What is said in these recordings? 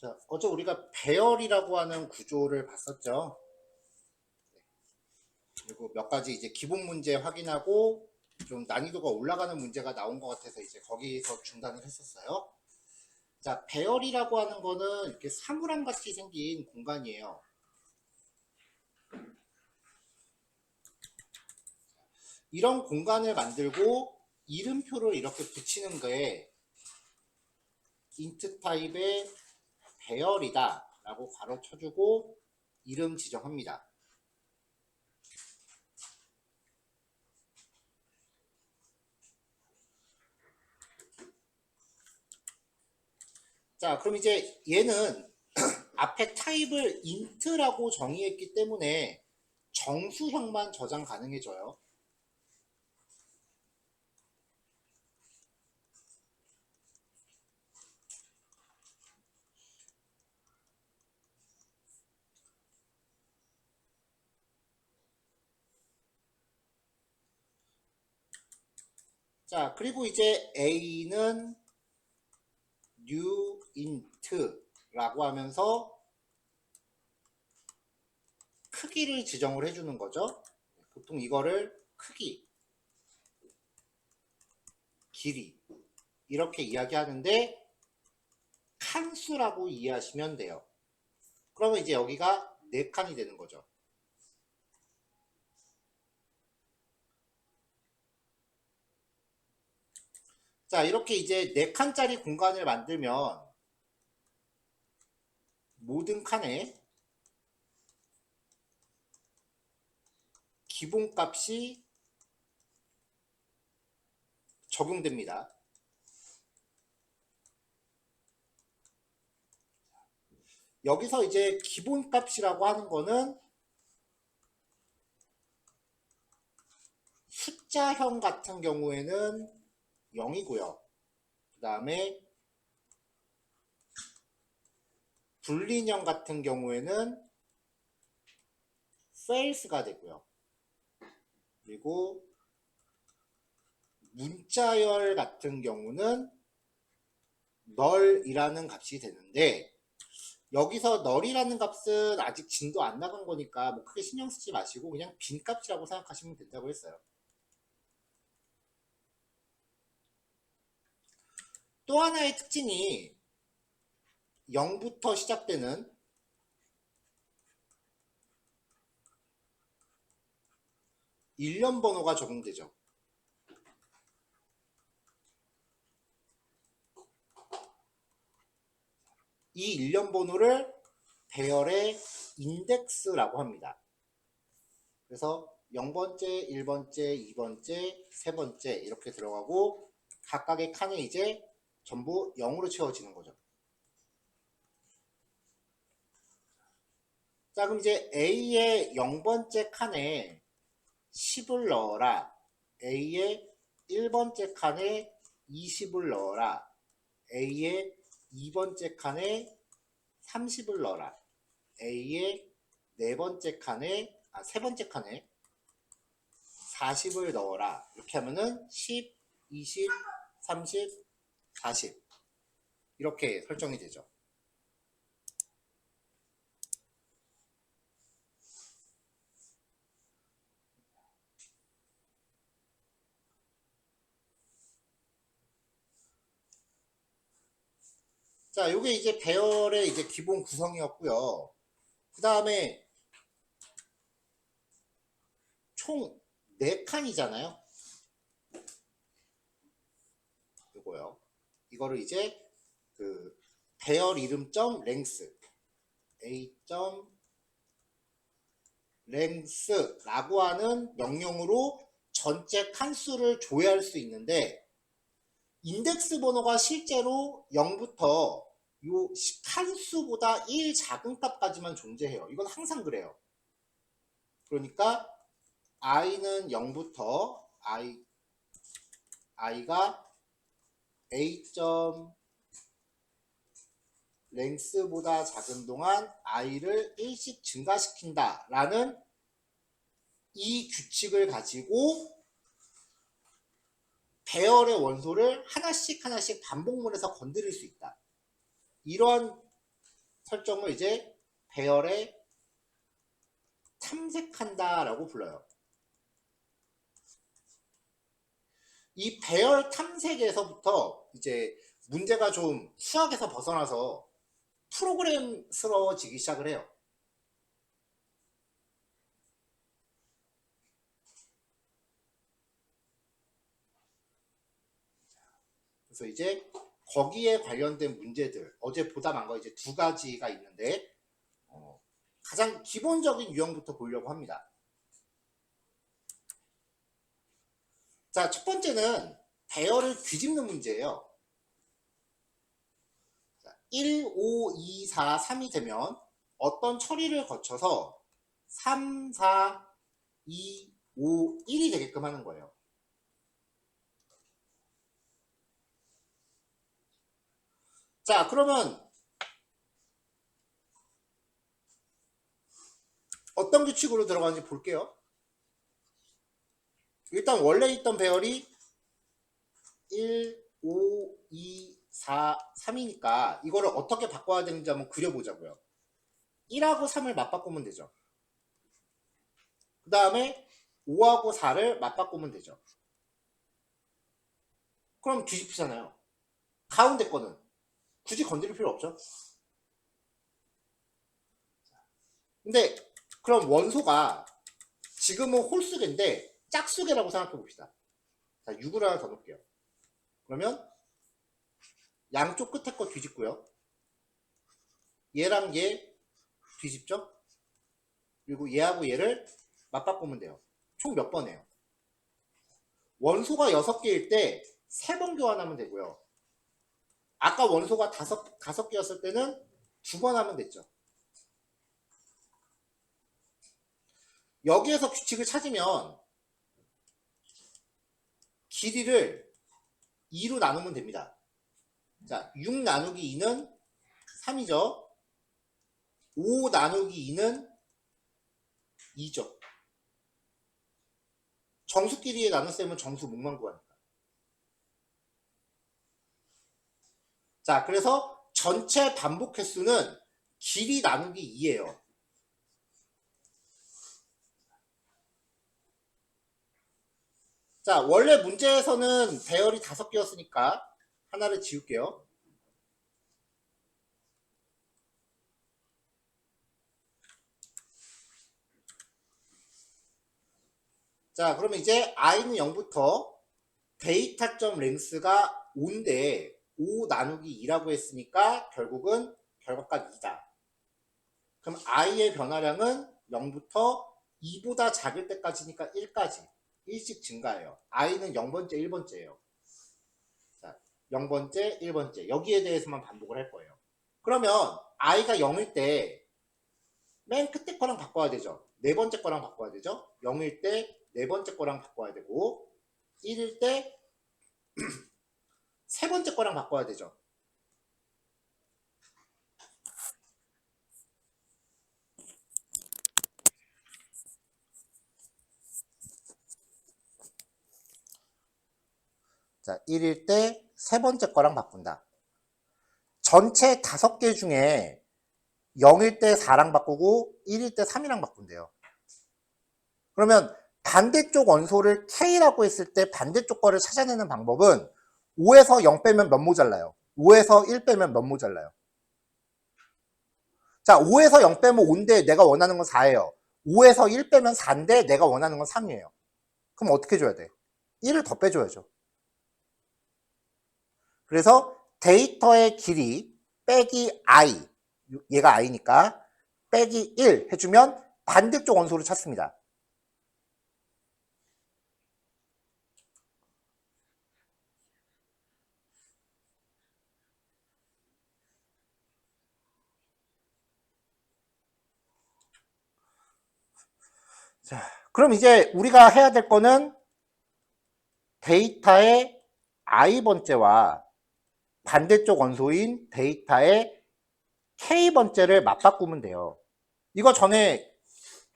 자, 어제 우리가 배열이라고 하는 구조를 봤었죠. 그리고 몇 가지 이제 기본 문제 확인하고 좀 난이도가 올라가는 문제가 나온 것 같아서 이제 거기서 중단을 했었어요. 자, 배열이라고 하는 거는 이렇게 사물함 같이 생긴 공간이에요. 이런 공간을 만들고 이름표를 이렇게 붙이는 게 int 타입의 배열이다 라고 괄호 쳐주고 이름 지정합니다. 자, 그럼 이제 얘는 앞에 타입을 int라고 정의했기 때문에 정수형만 저장 가능해져요. 자, 그리고 이제 A는 new int라고 하면서 크기를 지정을 해주는 거죠. 보통 이거를 크기, 길이 이렇게 이야기하는데 칸수라고 이해하시면 돼요. 그러면 이제 여기가 4칸이 되는 거죠. 자, 이렇게 이제 4칸짜리 공간을 만들면 모든 칸에 기본값이 적용됩니다. 여기서 이제 기본값이라고 하는 거는 숫자형 같은 경우에는 0이고요. 그 다음에 불리형 같은 경우에는 false가 되고요. 그리고 문자열 같은 경우는 null이라는 값이 되는데 여기서 null이라는 값은 아직 진도 안 나간 거니까 뭐 크게 신경 쓰지 마시고 그냥 빈 값이라고 생각하시면 된다고 했어요. 또 하나의 특징이 0부터 시작되는 일련 번호가 적용되죠. 이 일련 번호를 배열의 인덱스라고 합니다. 그래서 0번째, 1번째, 2번째, 3번째 이렇게 들어가고 각각의 칸에 이제 전부 0으로 채워지는 거죠. 자, 그럼 이제 A의 0번째 칸에 10을 넣어라. A의 1번째 칸에 20을 넣어라. A의 2번째 칸에 30을 넣어라. A의 세 번째 칸에 40을 넣어라. 이렇게 하면은 10, 20, 30, 40 이렇게 설정이 되죠. 자, 요게 이제 배열의 이제 기본 구성이었고요. 그 다음에 총 4칸이잖아요. 요거요. 이거를 이제 그 배열 이름.랭스 a.length라고 하는 명령으로 전체 칸수를 조회할 수 있는데 인덱스 번호가 실제로 0부터 요 칸수보다 1 작은 값까지만 존재해요. 이건 항상 그래요. 그러니까 i는 0부터 i가 a.length보다 작은 동안 i를 1씩 증가시킨다 라는 이 규칙을 가지고 배열의 원소를 하나씩 반복문에서 건드릴 수 있다. 이런 설정을 이제 배열에 탐색한다라고 불러요. 이 배열 탐색에서부터 이제 문제가 좀 수학에서 벗어나서 프로그램스러워지기 시작을 해요. 그래서 이제 거기에 관련된 문제들, 어제 보다 거 이제 두 가지가 있는데 가장 기본적인 유형부터 보려고 합니다. 자, 첫 번째는 배열을 뒤집는 문제예요. 1, 5, 2, 4, 3이 되면 어떤 처리를 거쳐서 3, 4, 2, 5, 1이 되게끔 하는 거예요. 자, 그러면 어떤 규칙으로 들어가는지 볼게요. 일단 원래 있던 배열이 1, 5, 2, 4, 3이니까 이거를 어떻게 바꿔야 되는지 한번 그려보자고요. 1하고 3을 맞바꾸면 되죠. 그 다음에 5하고 4를 맞바꾸면 되죠. 그럼 뒤집히잖아요. 가운데 거는 굳이 건드릴 필요 없죠. 근데 그럼 원소가 지금은 홀수계인데 짝수계라고 생각해 봅시다. 자, 6을 하나 더 넣을게요. 그러면 양쪽 끝에 거 뒤집고요. 얘랑 얘 뒤집죠? 그리고 얘하고 얘를 맞바꾸면 돼요. 총 몇 번 해요? 원소가 6개일 때 3번 교환하면 되고요. 아까 원소가 5개였을 때는 2번 하면 됐죠. 여기에서 규칙을 찾으면 길이를 2로 나누면 됩니다. 자, 6 나누기 2는 3이죠. 5 나누기 2는 2죠. 정수끼리의 나눗셈은 정수 목만 구하니까. 자, 그래서 전체 반복 횟수는 길이 나누기 2예요. 자, 원래 문제에서는 배열이 5개였으니까 하나를 지울게요. 자, 그러면 이제 i는 0부터 데이터.랭스가 5인데 5 나누기 2라고 했으니까 결국은 결과값 2다. 그럼 i의 변화량은 0부터 2보다 작을 때까지니까 1까지 1씩 증가해요. i는 0번째, 1번째예요. 자, 0번째, 1번째. 여기에 대해서만 반복을 할 거예요. 그러면 i가 0일 때 맨 끝에 거랑 바꿔야 되죠. 네 번째 거랑 바꿔야 되죠. 0일 때 네 번째 거랑 바꿔야 되고 1일 때 세 번째 거랑 바꿔야 되죠. 자, 1일 때 세 번째 거랑 바꾼다. 전체 5개 중에 0일 때 4랑 바꾸고 1일 때 3이랑 바꾼대요. 그러면 반대쪽 원소를 K라고 했을 때 반대쪽 거를 찾아내는 방법은 5에서 0 빼면 몇 모자라요? 5에서 1 빼면 몇 모자라요? 자, 5에서 0 빼면 5인데 내가 원하는 건 4예요. 5에서 1 빼면 4인데 내가 원하는 건 3이에요. 그럼 어떻게 줘야 돼? 1을 더 빼줘야죠. 그래서 데이터의 길이 빼기 i, 얘가 i니까 빼기 1 해주면 반대쪽 원소를 찾습니다. 자, 그럼 이제 우리가 해야 될 거는 데이터의 i번째와 반대쪽 원소인 데이터의 k번째를 맞바꾸면 돼요. 이거 전에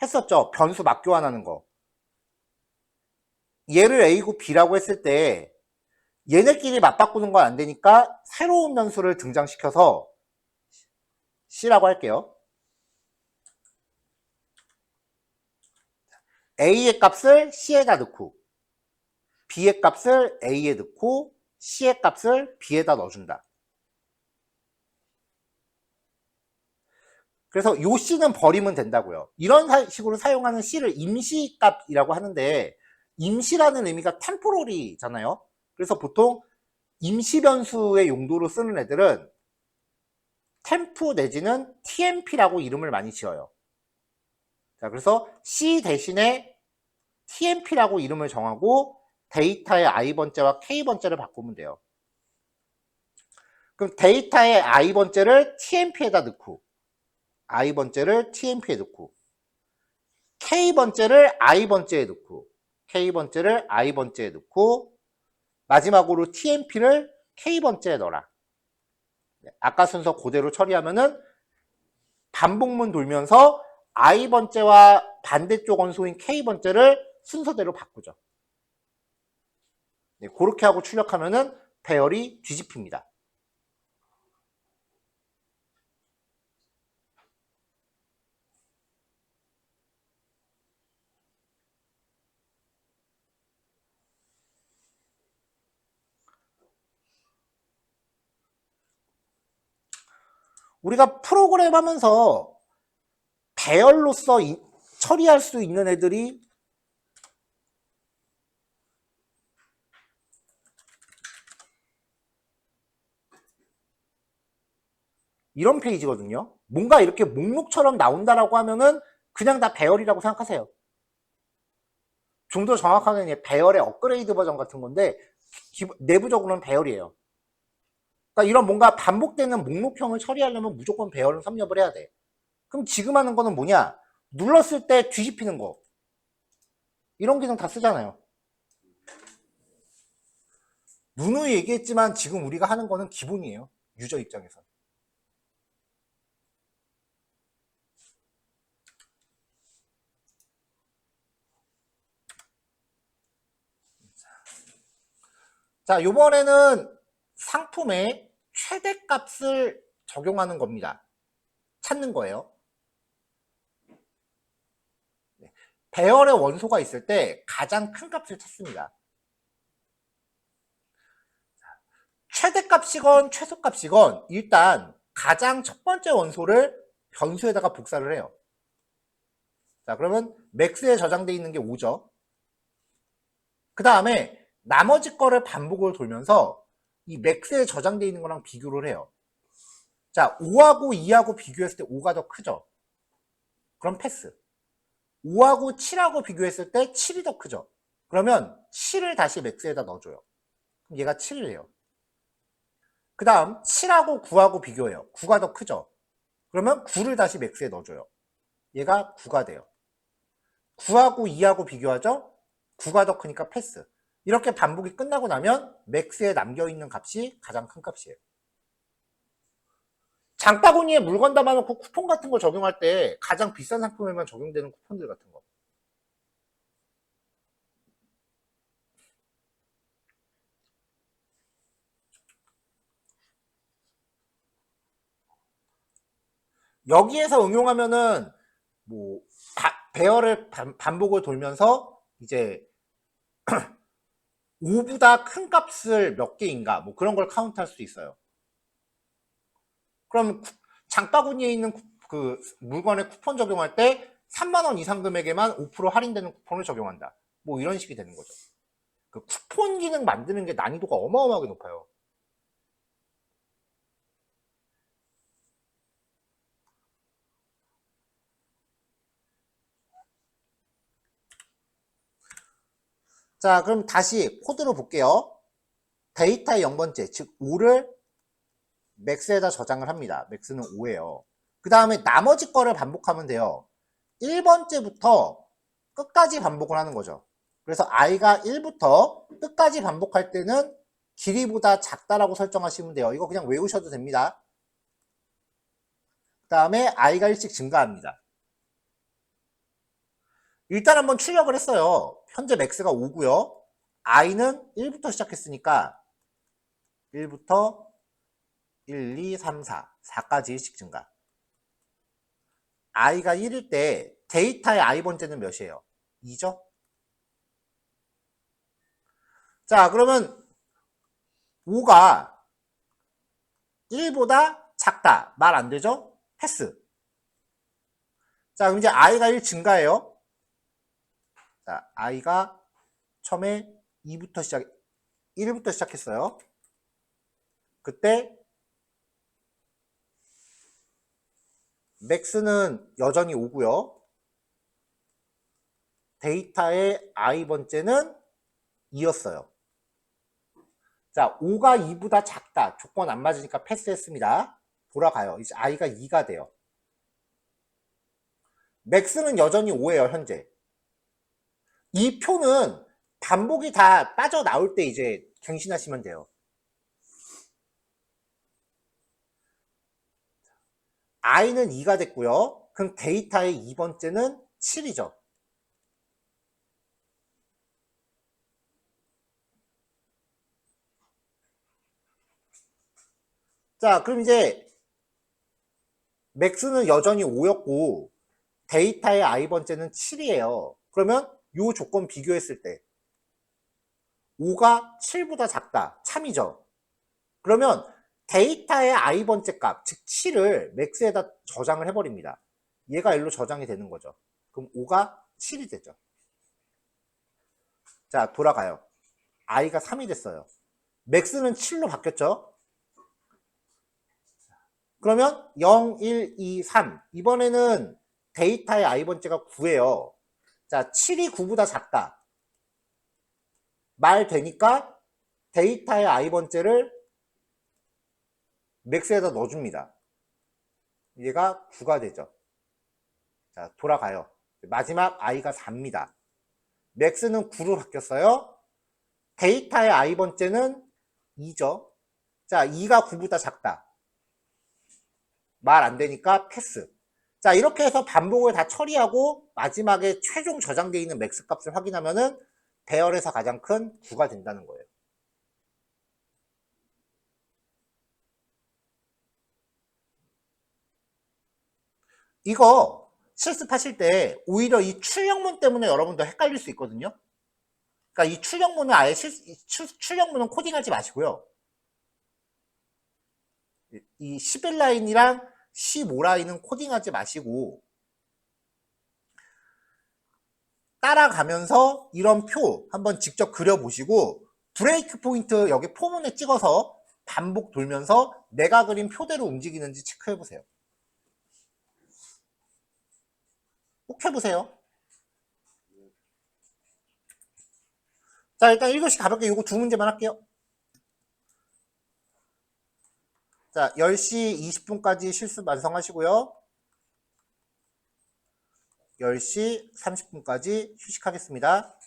했었죠. 변수 맞교환하는 거. 얘를 a고 b라고 했을 때 얘네끼리 맞바꾸는 건 안 되니까 새로운 변수를 등장시켜서 C라고 할게요. A의 값을 C에다 넣고 B의 값을 A에 넣고 C의 값을 B에다 넣어준다. 그래서 요 C는 버리면 된다고요. 이런 식으로 사용하는 C를 임시값이라고 하는데 임시라는 의미가 템포러리잖아요. 그래서 보통 임시 변수의 용도로 쓰는 애들은 템프 내지는 TMP라고 이름을 많이 지어요. 자, 그래서 C 대신에 TMP라고 이름을 정하고 데이터의 i번째와 k번째를 바꾸면 돼요. 그럼 데이터의 i번째를 TMP에다 넣고 i번째를 TMP에 넣고 k번째를 i번째에 넣고 k번째를 i번째에 넣고 마지막으로 TMP를 k번째에 넣어라. 아까 순서 그대로 처리하면은 반복문 돌면서 i번째와 반대쪽 원소인 k번째를 순서대로 바꾸죠. 네, 그렇게 하고 출력하면은 배열이 뒤집힙니다. 우리가 프로그램 하면서 배열로서 처리할 수 있는 애들이 이런 페이지거든요. 뭔가 이렇게 목록처럼 나온다라고 하면은 그냥 다 배열이라고 생각하세요. 좀 더 정확하게는 배열의 업그레이드 버전 같은 건데 내부적으로는 배열이에요. 그러니까 이런 뭔가 반복되는 목록형을 처리하려면 무조건 배열을 섭렵을 해야 돼. 그럼 지금 하는 거는 뭐냐? 눌렀을 때 뒤집히는 거. 이런 기능 다 쓰잖아요. 누누이 얘기했지만 지금 우리가 하는 거는 기본이에요. 유저 입장에서. 자, 요번에는 상품의 최대값을 적용하는 겁니다. 찾는 거예요. 배열의 원소가 있을 때 가장 큰 값을 찾습니다. 최대값이건 최소값이건 일단 가장 첫 번째 원소를 변수에다가 복사를 해요. 자, 그러면 맥스에 저장되어 있는 게 5죠. 그 다음에 나머지 거를 반복을 돌면서 이 맥스에 저장되어 있는 거랑 비교를 해요. 자, 5하고 2하고 비교했을 때 5가 더 크죠. 그럼 패스. 5하고 7하고 비교했을 때 7이 더 크죠. 그러면 7을 다시 맥스에다 넣어줘요. 그럼 얘가 7을 해요. 그 다음 7하고 9하고 비교해요. 9가 더 크죠. 그러면 9를 다시 맥스에 넣어줘요. 얘가 9가 돼요. 9하고 2하고 비교하죠. 9가 더 크니까 패스. 이렇게 반복이 끝나고 나면 맥스에 남겨있는 값이 가장 큰 값이에요. 장바구니에 물건 담아놓고 쿠폰 같은 거 적용할 때 가장 비싼 상품에만 적용되는 쿠폰들 같은 거. 여기에서 응용하면은 뭐 배열을 반복을 돌면서 이제 5보다 큰 값을 몇 개인가 뭐 그런 걸 카운트할 수 있어요. 그럼 장바구니에 있는 그 물건에 쿠폰 적용할 때 3만 원 이상 금액에만 5% 할인되는 쿠폰을 적용한다. 뭐 이런 식이 되는 거죠. 그 쿠폰 기능 만드는 게 난이도가 어마어마하게 높아요. 자, 그럼 다시 코드로 볼게요. 데이터의 0번째, 즉 5를 맥스에다 저장을 합니다. 맥스는 5예요. 그 다음에 나머지 거를 반복하면 돼요. 1번째부터 끝까지 반복을 하는 거죠. 그래서 i가 1부터 끝까지 반복할 때는 길이보다 작다라고 설정하시면 돼요. 이거 그냥 외우셔도 됩니다. 그 다음에 i가 1씩 증가합니다. 일단 한번 출력을 했어요. 현재 맥스가 5고요. i는 1부터 시작했으니까 1부터 1, 2, 3, 4, 4까지 1씩 증가. i가 1일 때 데이터의 i번째는 몇이에요? 2죠? 자, 그러면 5가 1보다 작다. 말 안 되죠? 패스. 자, 그럼 이제 i가 1 증가해요. 자, i가 처음에 1부터 시작했어요. 그때 맥스는 여전히 5고요. 데이터의 i번째는 2였어요. 자, 5가 2보다 작다. 조건 안 맞으니까 패스했습니다. 돌아가요. 이제 i가 2가 돼요. 맥스는 여전히 5예요, 현재. 이 표는 반복이 다 빠져나올 때 이제 갱신하시면 돼요. i는 2가 됐고요. 그럼 데이터의 2번째는 7이죠. 자, 그럼 이제 맥스는 여전히 5였고 데이터의 i번째는 7이에요. 그러면 이 조건 비교했을 때 5가 7보다 작다. 참이죠. 그러면 데이터의 i번째 값, 즉 7을 맥스에다 저장을 해버립니다. 얘가 일로 저장이 되는 거죠. 그럼 5가 7이 되죠. 자, 돌아가요. i가 3이 됐어요. 맥스는 7로 바뀌었죠. 그러면 0, 1, 2, 3. 이번에는 데이터의 i번째가 9예요. 자, 7이 9보다 작다. 말 되니까 데이터의 i번째를 맥스에다 넣어줍니다. 얘가 9가 되죠. 자, 돌아가요. 마지막 i가 4입니다. 맥스는 9로 바뀌었어요. 데이터의 i번째는 2죠. 자, 2가 9보다 작다. 말 안 되니까 패스. 자, 이렇게 해서 반복을 다 처리하고 마지막에 최종 저장되어 있는 맥스 값을 확인하면은 배열에서 가장 큰 9가 된다는 거예요. 이거 실습하실 때 오히려 이 출력문 때문에 여러분도 헷갈릴 수 있거든요. 그러니까 이 출력문은 아예 출력문은 코딩하지 마시고요. 이 11라인이랑 15라인은 코딩하지 마시고 따라가면서 이런 표 한번 직접 그려보시고 브레이크 포인트 여기 포문에 찍어서 반복 돌면서 내가 그린 표대로 움직이는지 체크해보세요. 꼭 해보세요. 자, 일단 1교시 가볍게 이거 두 문제만 할게요. 자, 10시 20분까지 실습 완성하시고요. 10시 30분까지 휴식하겠습니다.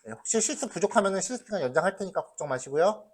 혹시 실습 부족하면 실습 시간 연장할 테니까 걱정 마시고요.